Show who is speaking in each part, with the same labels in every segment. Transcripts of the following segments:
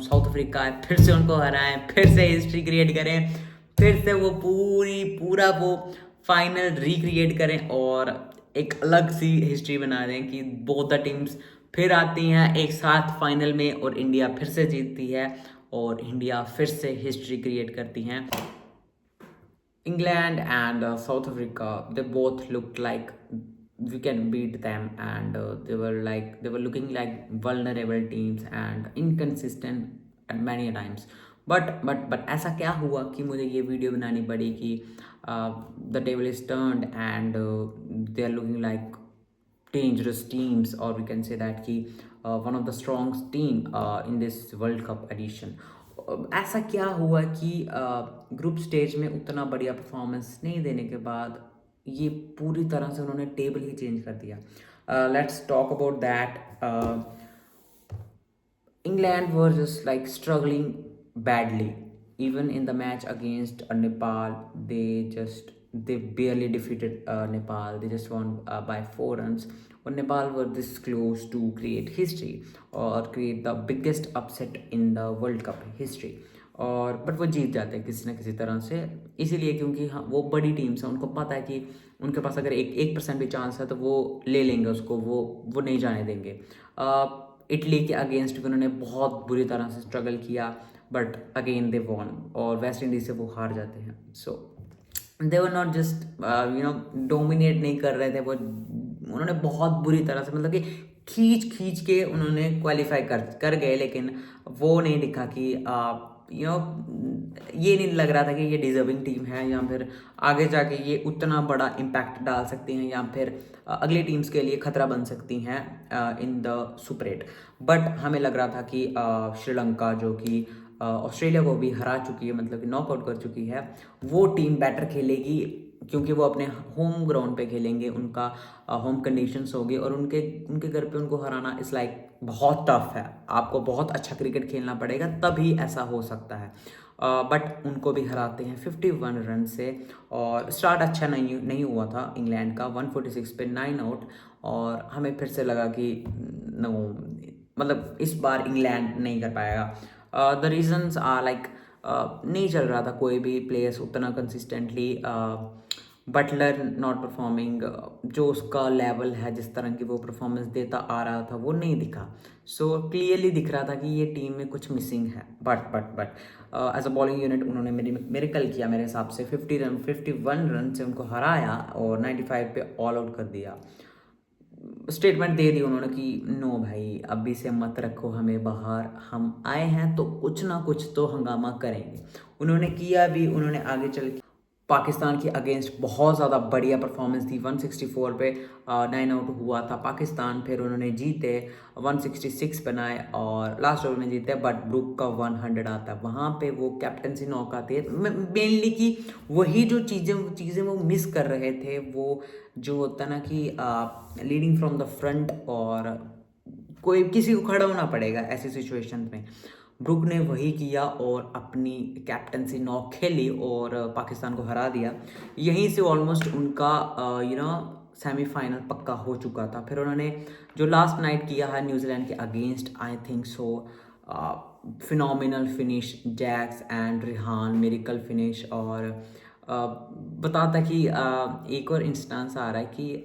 Speaker 1: South Africa है, फिर से उनको हराएं, फिर से हिस्ट्री क्रिएट करें, फिर से वो पूरा वो फाइनल रिक्रिएट करें और एक अलग सी हिस्ट्री बना दें कि बोथ द टीम्स फिर आती हैं एक साथ फाइनल में और इंडिया फिर से जीतती है और इंडिया फिर से हिस्ट्री क्रिएट करती हैं। England and South Africa, they both looked like we can beat them, and they were looking like vulnerable teams and inconsistent at many times. But ऐसा क्या हुआ कि मुझे ये वीडियो बनानी पड़ी कि the table is turned and they are looking like dangerous teams, or we can say that कि one of the strongest team in this World Cup edition. ऐसा क्या हुआ कि ग्रुप स्टेज में उतना बढ़िया परफॉर्मेंस नहीं देने के बाद ये पूरी तरह से उन्होंने टेबल ही चेंज कर दिया। Let's talk about that. England were just like struggling badly. Even in the match against Nepal, they barely defeated Nepal. They just won by 4 runs. When Nepal were this close to create history or create the biggest upset in the World Cup history. और but वो जीत जाते हैं किसी ना किसी तरह से, इसीलिए क्योंकि हाँ वो बड़ी टीम्स है, उनको पता है कि उनके पास अगर 1% भी चांस है तो वो ले लेंगे उसको, वो नहीं जाने देंगे। इटली के अगेंस्ट भी उन्होंने बहुत बुरी तरह से स्ट्रगल किया, बट अगेन दे वॉन, और वेस्ट इंडीज से वो हार जाते हैं। सो दे वर नॉट जस्ट डोमिनेट नहीं कर रहे थे वो, उन्होंने बहुत बुरी तरह से मतलब कि खींच के उन्होंने क्वालिफाई कर गए, लेकिन वो नहीं दिखा कि ये नहीं लग रहा था कि ये डिजर्विंग टीम है या फिर आगे जाके ये उतना बड़ा इम्पैक्ट डाल सकती हैं या फिर अगली टीम्स के लिए खतरा बन सकती हैं इन द सुपर 8। बट हमें लग रहा था कि श्रीलंका जो कि ऑस्ट्रेलिया को भी हरा चुकी है, मतलब कि नॉकआउट कर चुकी है, वो टीम बेटर खेलेगी क्योंकि वो अपने होम ग्राउंड पे खेलेंगे, उनका होम कंडीशंस होगी और उनके उनके घर पे उनको हराना इस लाइक बहुत टफ है। आपको बहुत अच्छा क्रिकेट खेलना पड़ेगा तभी ऐसा हो सकता है। बट उनको भी हराते हैं 51 रन से। और स्टार्ट अच्छा नहीं हुआ था इंग्लैंड का, 146 पे 9 आउट, और हमें फिर से लगा कि नो, मतलब इस बार इंग्लैंड नहीं कर पाएगा। द रीजंस आर लाइक नहीं चल रहा था कोई भी प्लेयर्स उतना कंसिस्टेंटली। बटलर नॉट परफॉर्मिंग, जो उसका लेवल है, जिस तरह की वो परफॉर्मेंस देता आ रहा था वो नहीं दिखा। सो क्लियरली दिख रहा था कि ये टीम में कुछ मिसिंग है। But as a bowling unit उन्होंने मेरे कल किया मेरे हिसाब से 51 रन से उनको हराया और 95 पे ऑल आउट कर दिया। स्टेटमेंट दे दी उन्होंने कि नो भाई, अभी से मत रखो हमें बाहर, हम आए हैं तो कुछ ना कुछ तो हंगामा करेंगे। उन्होंने किया भी, उन्होंने आगे चल के पाकिस्तान के अगेंस्ट बहुत ज़्यादा बढ़िया परफॉर्मेंस थी। 164 पे 9 आउट हुआ था पाकिस्तान, फिर उन्होंने जीते 166 बनाए और लास्ट ओवर में जीते। बट ब्रुक का 100 आता है, वहाँ पे वो कैप्टनसी नॉक आती है मेनली कि वही जो चीज़ें वो मिस कर रहे थे, वो जो होता ना कि लीडिंग फ्रॉम द फ्रंट, और कोई किसी को खड़ा होना पड़ेगा ऐसी सिचुएशन में। ब्रुक ने वही किया और अपनी कैप्टनसी नॉक खेली और पाकिस्तान को हरा दिया। यहीं से ऑलमोस्ट उनका सेमीफाइनल पक्का हो चुका था। फिर उन्होंने जो लास्ट नाइट किया है न्यूजीलैंड के against, I think so phenomenal finish, Jacks and Rehan miracle finish. और बताता कि एक और इंस्टेंस आ रहा है कि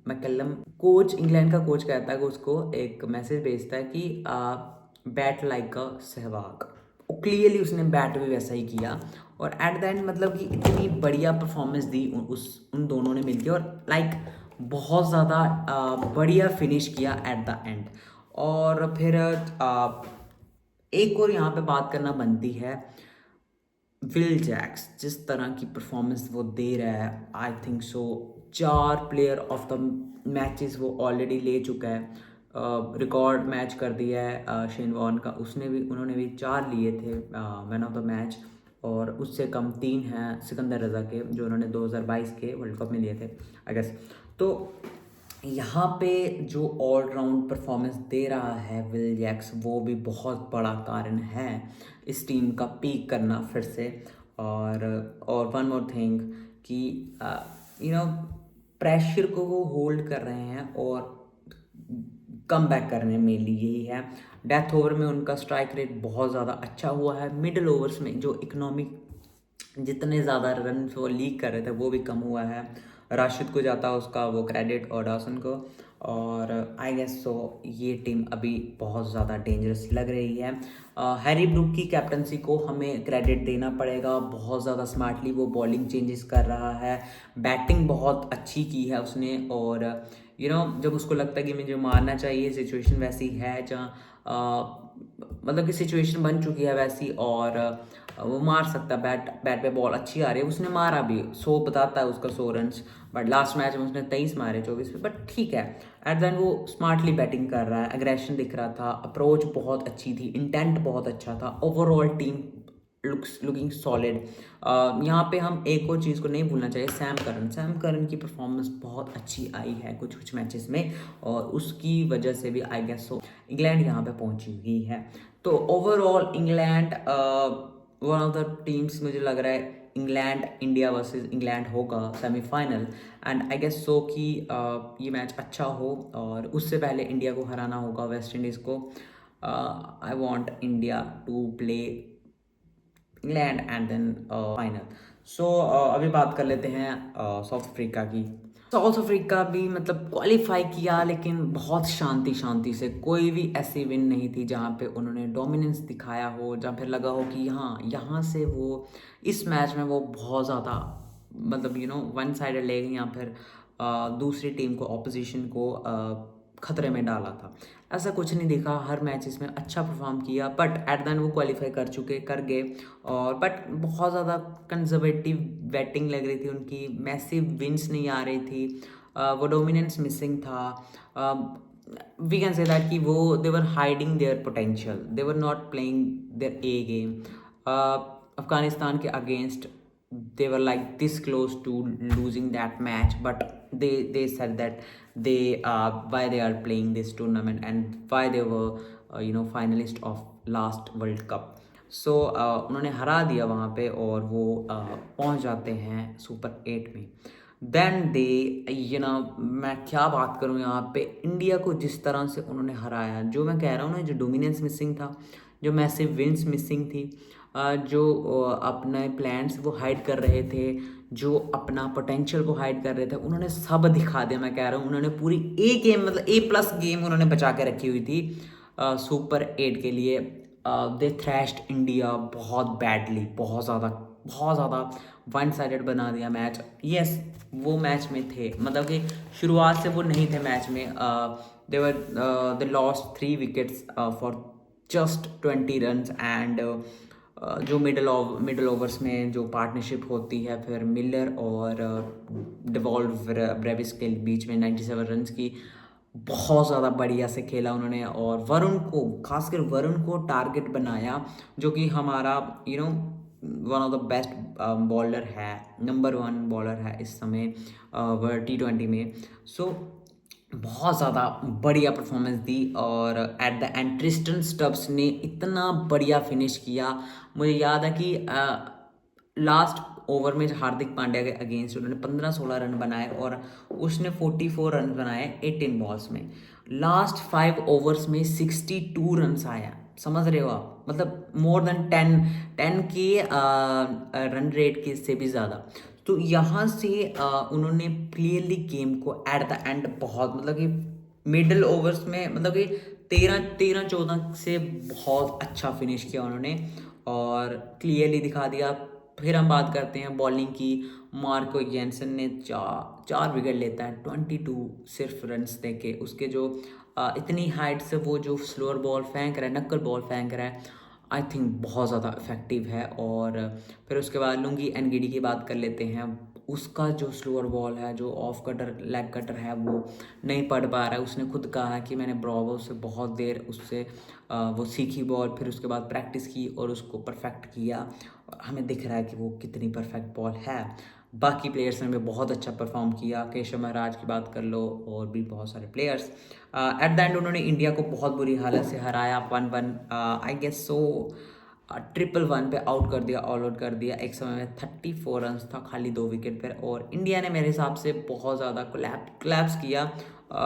Speaker 1: मैकलम कोच, इंग्लैंड का कोच कहता है कि उसको एक मैसेज भेजता है कि बैट लाइक अ सहवाग। क्लियरली उसने बैट भी वैसा ही किया और एट द एंड मतलब कि इतनी बढ़िया परफॉर्मेंस दी उन दोनों ने मिलकर, और लाइक बहुत ज़्यादा बढ़िया फिनिश किया एट द एंड। और फिर एक और यहाँ पे बात करना बनती है, विल जैक्स जिस तरह की परफॉर्मेंस वो दे रहा है, आई think so 4 player of the matches वो ऑलरेडी ले चुका है। रिकॉर्ड मैच कर दिया है शेन वॉर्न का, उन्होंने भी 4 लिए थे मैन ऑफ द मैच, और उससे कम 3 हैं सिकंदर रजा के, जो उन्होंने 2022 के वर्ल्ड कप में लिए थे आई गेस। तो यहाँ पे जो ऑलराउंड परफॉर्मेंस दे रहा है विल जैक्स, वो भी बहुत बड़ा कारण है इस टीम का पीक करना फिर से। और वन मोर थिंग कि प्रेशर को वो होल्ड कर रहे हैं और कम बैक करने में यही है। डेथ ओवर में उनका स्ट्राइक रेट बहुत ज़्यादा अच्छा हुआ है। मिडल ओवर्स में जो इकोनॉमिक जितने ज़्यादा रन वो लीक कर रहे थे वो भी कम हुआ है। राशिद को जाता है उसका वो क्रेडिट और डॉसन को। और आई गेस सो ये टीम अभी बहुत ज़्यादा डेंजरस लग रही है। हैरी ब्रूक की कैप्टनसी को हमें क्रेडिट देना पड़ेगा। बहुत ज़्यादा स्मार्टली वो बॉलिंग चेंजेस कर रहा है, बैटिंग बहुत अच्छी की है उसने। और जब उसको लगता है कि मुझे मारना चाहिए, सिचुएशन वैसी है जहाँ मतलब कि सिचुएशन बन चुकी है वैसी, और वो मार सकता है। बैट पे बॉल अच्छी आ रही है, उसने मारा भी 100 बताता है उसका 100 रन्स, बट लास्ट मैच में उसने 23 मारे 24 पे। बट ठीक है, एट द एंड वो स्मार्टली बैटिंग कर रहा है, एग्रेशन दिख रहा था, अप्रोच बहुत अच्छी थी, इंटेंट बहुत अच्छा था, ओवरऑल टीम लुकिंग सॉलिड। यहाँ पे हम एक और चीज़ को नहीं भूलना चाहिए, सैम करन की परफॉर्मेंस बहुत अच्छी आई है कुछ कुछ मैचेस में, और उसकी वजह से भी आई गेस सो इंग्लैंड यहाँ पे पहुंची हुई है। तो overall England one of the teams, मुझे लग रहा है इंग्लैंड इंडिया वर्सेस इंग्लैंड होगा semifinal. And I guess so कि ये मैच अच्छा हो, और उससे पहले इंडिया को हराना होगा वेस्ट इंडीज़ को। I want India to play England and then final. So अभी बात कर लेते हैं साउथ अफ्रीका की। साउथ अफ्रीका भी मतलब क्वालिफाई किया, लेकिन बहुत शांति से, कोई भी ऐसी विन नहीं थी जहाँ पे उन्होंने डोमिनेंस दिखाया हो, जहाँ फिर लगा हो कि यहाँ से वो इस मैच में वो बहुत ज़्यादा मतलब वन साइडेड ले गई, या फिर दूसरी टीम को, ऑपोजिशन को खतरे में डाला था। ऐसा कुछ नहीं दिखा, हर मैच इसमें अच्छा परफॉर्म किया, बट एट द एंड वो क्वालिफाई कर गए। और बट बहुत ज़्यादा कंजर्वेटिव बैटिंग लग रही थी उनकी, मैसिव विंस नहीं आ रही थी, वो डोमिनेंस मिसिंग था। वी कैन से दैट कि वो they were hiding their potential, they were not playing their a game. Afghanistan के against they were like this close to losing that match, but they said that why they are playing this tournament and why they were finalist of last World Cup. So उन्होंने हरा दिया वहाँ पे, और वो पहुँच जाते हैं सुपर 8 में। देन दे मैं क्या बात करूँ यहाँ पे, इंडिया को जिस तरह से उन्होंने हराया, जो मैं कह रहा हूँ ना, जो डोमिनेंस मिसिंग था, जो मैसिव विंस मिसिंग थी, जो अपने प्लान्स वो हाइड कर रहे थे, जो अपना पोटेंशियल को हाइड कर रहे थे, उन्होंने सब दिखा दिया। मैं कह रहा हूँ उन्होंने पूरी ए गेम, मतलब A+ गेम उन्होंने बचा के रखी हुई थी सुपर 8 के लिए। दे थ्रैश्ड इंडिया बहुत बैडली, बहुत ज़्यादा वन साइडेड बना दिया मैच। यस, वो मैच में थे, मतलब कि शुरुआत से वो नहीं थे मैच में। They lost 3 wickets for just 20 runs. And जो मिडल ओवर्स में जो पार्टनरशिप होती है फिर मिलर और डिवॉल्व ब्रेविस के बीच में 97 रन्स की, बहुत ज़्यादा बढ़िया से खेला उन्होंने। और वरुण को, खासकर वरुण को टारगेट बनाया, जो कि हमारा one of the best bowler है, नंबर 1 बॉलर है इस समय T20 में। सो बहुत ज़्यादा बढ़िया परफॉर्मेंस दी, और eight the and Tristan Stubbs ने इतना बढ़िया फिनिश किया। मुझे याद है कि लास्ट ओवर में हार्दिक पांड्या के अगेंस्ट उन्होंने 15-16 रन बनाए, और उसने 44 रन बनाए 18 बॉल्स में। लास्ट 5 ओवर्स में 62 रन आया, समझ रहे हो आप, मतलब मोर देन 10 के रन रेट के से भी ज़्यादा। तो यहाँ से उन्होंने क्लियरली गेम को एट द एंड बहुत, मतलब कि मिडल ओवर्स में, मतलब कि 13-14 से बहुत अच्छा फिनिश किया उन्होंने, और क्लियरली दिखा दिया। फिर हम बात करते हैं बॉलिंग की। मार्को जेनसन ने 4 विकेट लेता है 22 सिर्फ रन्स देके। उसके जो इतनी हाइट से वो जो स्लोअर बॉल फेंक रहा है, नक्कल बॉल फेंक रहा है, आई थिंक बहुत ज़्यादा इफेक्टिव है। और फिर उसके बाद लुंगी एनगिडी की बात कर लेते हैं। उसका जो स्लोअर बॉल है, जो ऑफ कटर लेग कटर है, वो नहीं पढ़ पा रहा है। उसने खुद कहा कि मैंने ब्रावो से बहुत देर उससे वो सीखी बॉल, फिर उसके बाद प्रैक्टिस की और उसको परफेक्ट किया। हमें दिख रहा है कि वो कितनी परफेक्ट बॉल है। बाकी प्लेयर्स ने भी बहुत अच्छा परफॉर्म किया, केशव महाराज की बात कर लो, और भी बहुत सारे प्लेयर्स। एट द एंड उन्होंने इंडिया को बहुत बुरी हालत से हराया 1-1। आई गेस सो 1-1 पे आउट कर दिया, ऑल आउट कर दिया। एक समय में 34 रन था खाली 2 विकेट पर, और इंडिया ने मेरे हिसाब से बहुत ज़्यादा कोलैप्स किया।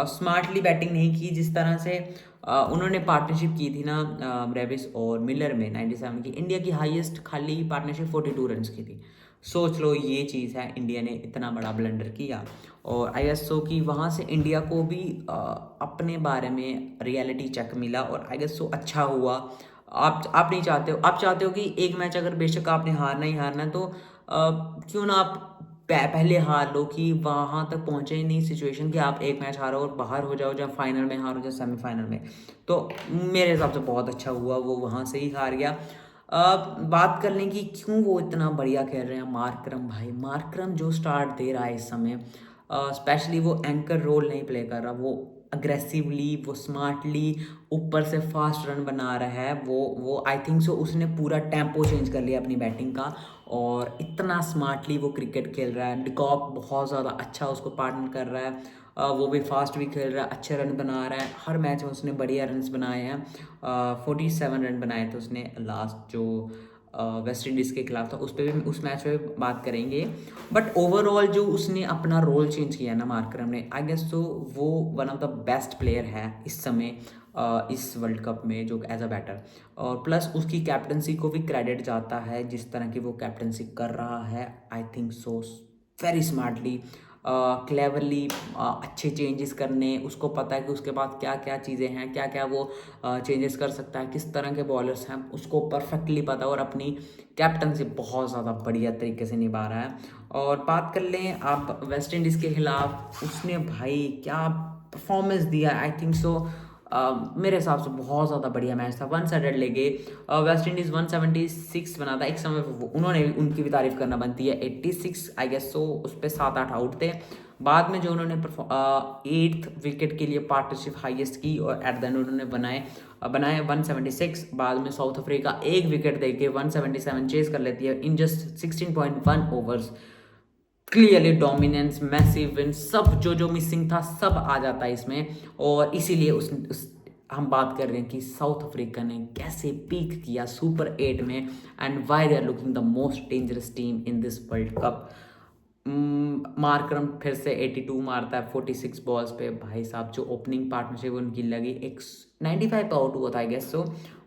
Speaker 1: स्मार्टली बैटिंग नहीं की जिस तरह से उन्होंने पार्टनरशिप की थी ना ब्रेविस और मिलर में 97 की। इंडिया की हाईएस्ट खाली पार्टनरशिप 42 रन्स की थी। सोच लो ये चीज़ है, इंडिया ने इतना बड़ा ब्लंडर किया। और आई गेस सो कि वहाँ से इंडिया को भी अपने बारे में रियलिटी चेक मिला और आई गेस सो अच्छा हुआ। आप नहीं चाहते हो, आप चाहते हो कि एक मैच अगर बेशक आपने हारना ही हारना है तो क्यों ना आप पहले हार लो कि वहाँ तक पहुँचे ही नहीं सिचुएशन कि आप एक मैच हारो और बाहर हो जाओ, जब फाइनल में हारो, जब सेमीफाइनल में। तो मेरे हिसाब से बहुत अच्छा हुआ वो वहाँ से ही हार गया। बात कर लें कि क्यों वो इतना बढ़िया खेल रहे हैं मार्करम भाई। मार्करम जो स्टार्ट दे रहा है इस समय, स्पेशली वो एंकर रोल नहीं प्ले कर रहा, वो अग्रेसिवली, वो स्मार्टली ऊपर से फास्ट रन बना रहा है। वो आई थिंक सो उसने पूरा टेम्पो चेंज कर लिया अपनी बैटिंग का और इतना स्मार्टली वो क्रिकेट खेल रहा है। डिकॉक बहुत ज़्यादा अच्छा उसको पार्टनर कर रहा है, वो भी फास्ट भी खेल रहा है, अच्छे रन बना रहा है। हर मैच में उसने बढ़िया रन्स बनाए हैं। 47 रन बनाए थे उसने लास्ट जो वेस्ट इंडीज़ के खिलाफ था, उस पर भी, उस मैच पे भी बात करेंगे। बट ओवरऑल जो उसने अपना रोल चेंज किया ना मार्करम ने, आई गेस तो वो one of the best player है इस समय इस वर्ल्ड कप में जो एज अ बैटर। और प्लस उसकी कैप्टनसी को भी क्रेडिट जाता है, जिस तरह की वो कैप्टनसी कर रहा है। आई think so very smartly, cleverly, अच्छे चेंजेस करने, उसको पता है कि उसके पास क्या क्या चीज़ें हैं, क्या क्या वो चेंजेस कर सकता है, किस तरह के बॉलर्स हैं, उसको परफेक्टली पता है और अपनी कैप्टनसी बहुत ज़्यादा बढ़िया तरीके से निभा रहा है। और बात कर लें आप वेस्ट इंडीज़ के खिलाफ, उसने भाई क्या परफॉर्मेंस दिया। आई थिंक सो मेरे हिसाब से बहुत ज़्यादा बढ़िया मैच था, वन साइडेड लेके वेस्ट इंडीज़ 176 बना था एक समय पर। उन्होंने भी, उनकी भी तारीफ करना बनती है। 86 आई गेस सो उस पर 7-8 आउट थे। बाद में जो उन्होंने 8th विकेट के लिए पार्टनरशिप हाईएस्ट की और एट द एंड उन्होंने बनाए 176। बाद में साउथ अफ्रीका एक विकेट देके 177 चेज कर लेती है in just 16.1 overs. Clearly dominance, massive win, सब जो मिसिंग था सब आ जाता है इसमें। और इसीलिए हम बात कर रहे हैं कि साउथ अफ्रीका ने कैसे पीक किया सुपर 8 में and why they are looking the most dangerous team in this world cup. Markram फिर से 82 मारता है 46 बॉल्स पे। भाई साहब जो ओपनिंग पार्टनरशिप उनकी लगी, एक 95 पे आउट हुआ था आई गेस सो।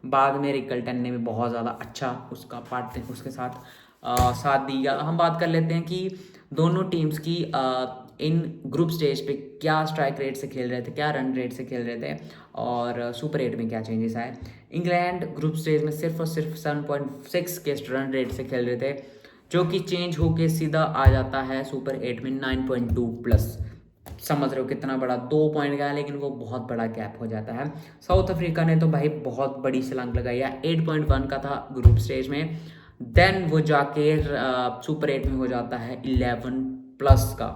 Speaker 1: बाद में रिकल्टन ने भी बहुत ज़्यादा अच्छा उसका पार्टनर उसके साथ साथ दिया। हम बात कर लेते हैं कि दोनों टीम्स की इन ग्रुप स्टेज पे क्या स्ट्राइक रेट से खेल रहे थे, क्या रन रेट से खेल रहे थे और सुपर 8 में क्या चेंजेस आए। इंग्लैंड ग्रुप स्टेज में सिर्फ और सिर्फ 7.6 के रन रेट से खेल रहे थे, जो कि चेंज होके सीधा आ जाता है सुपर 8 में 9.2 प्लस। समझ रहे हो कितना बड़ा 2 पॉइंट का है, लेकिन वो बहुत बड़ा गैप हो जाता है। साउथ अफ्रीका ने तो भाई बहुत बड़ी छलांग लगाई है, 8.1 का था ग्रुप स्टेज में, देन वो जाके सुपर 8 में हो जाता है 11 प्लस का।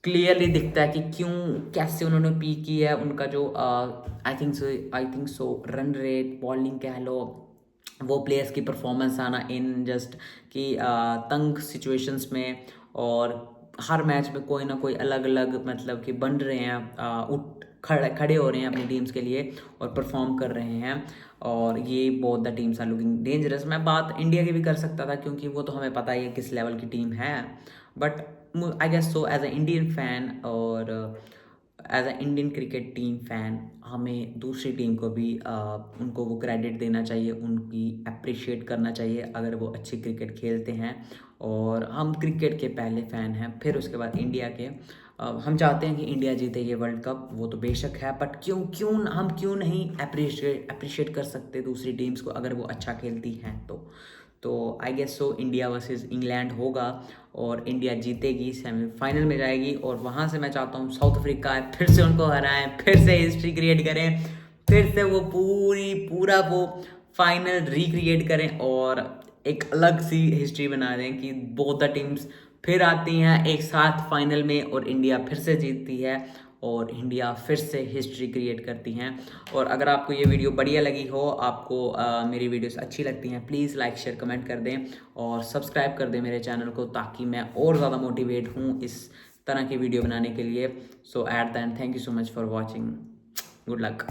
Speaker 1: क्लियरली दिखता है कि क्यों, कैसे उन्होंने पी की है। उनका जो आई थिंक सो रन रेट, बॉलिंग कह लो, वो प्लेयर्स की परफॉर्मेंस आना इन जस्ट कि तंग सिचुएशंस में, और हर मैच में कोई ना कोई अलग अलग मतलब कि बन रहे हैं, उठ खड़े हो रहे हैं अपनी टीम्स के लिए और परफॉर्म कर रहे हैं। और ये both the teams are looking dangerous. मैं बात इंडिया की भी कर सकता था क्योंकि वो तो हमें पता ही है किस लेवल की टीम है, but I guess so as a Indian fan और as a Indian cricket team fan हमें दूसरी टीम को भी उनको वो क्रेडिट देना चाहिए, उनकी अप्रिशिएट करना चाहिए अगर वो अच्छी क्रिकेट खेलते हैं। और हम क्रिकेट के पहले फ़ैन हैं, फिर उसके बाद इंडिया के। हम चाहते हैं कि इंडिया जीते ये वर्ल्ड कप, वो तो बेशक है, बट हम क्यों नहीं अप्रिशिएट कर सकते दूसरी टीम्स को अगर वो अच्छा खेलती हैं तो I guess so India versus England होगा और इंडिया जीतेगी, सेमीफाइनल में जाएगी। और वहाँ से मैं चाहता हूँ साउथ अफ्रीका फिर से उनको हराएं, फिर से हिस्ट्री क्रिएट करें, फिर से वो पूरा वो फाइनल रिक्रिएट करें और एक अलग सी हिस्ट्री बना दें कि बोथ द टीम्स फिर आती हैं एक साथ फाइनल में और इंडिया फिर से जीतती है और इंडिया फिर से हिस्ट्री क्रिएट करती हैं। और अगर आपको ये वीडियो बढ़िया लगी हो, आपको मेरी वीडियोस अच्छी लगती हैं, प्लीज़ लाइक शेयर कमेंट कर दें और सब्सक्राइब कर दें मेरे चैनल को, ताकि मैं और ज़्यादा मोटिवेट हूँ इस तरह की वीडियो बनाने के लिए। So at the end thank you so much for watching, good luck.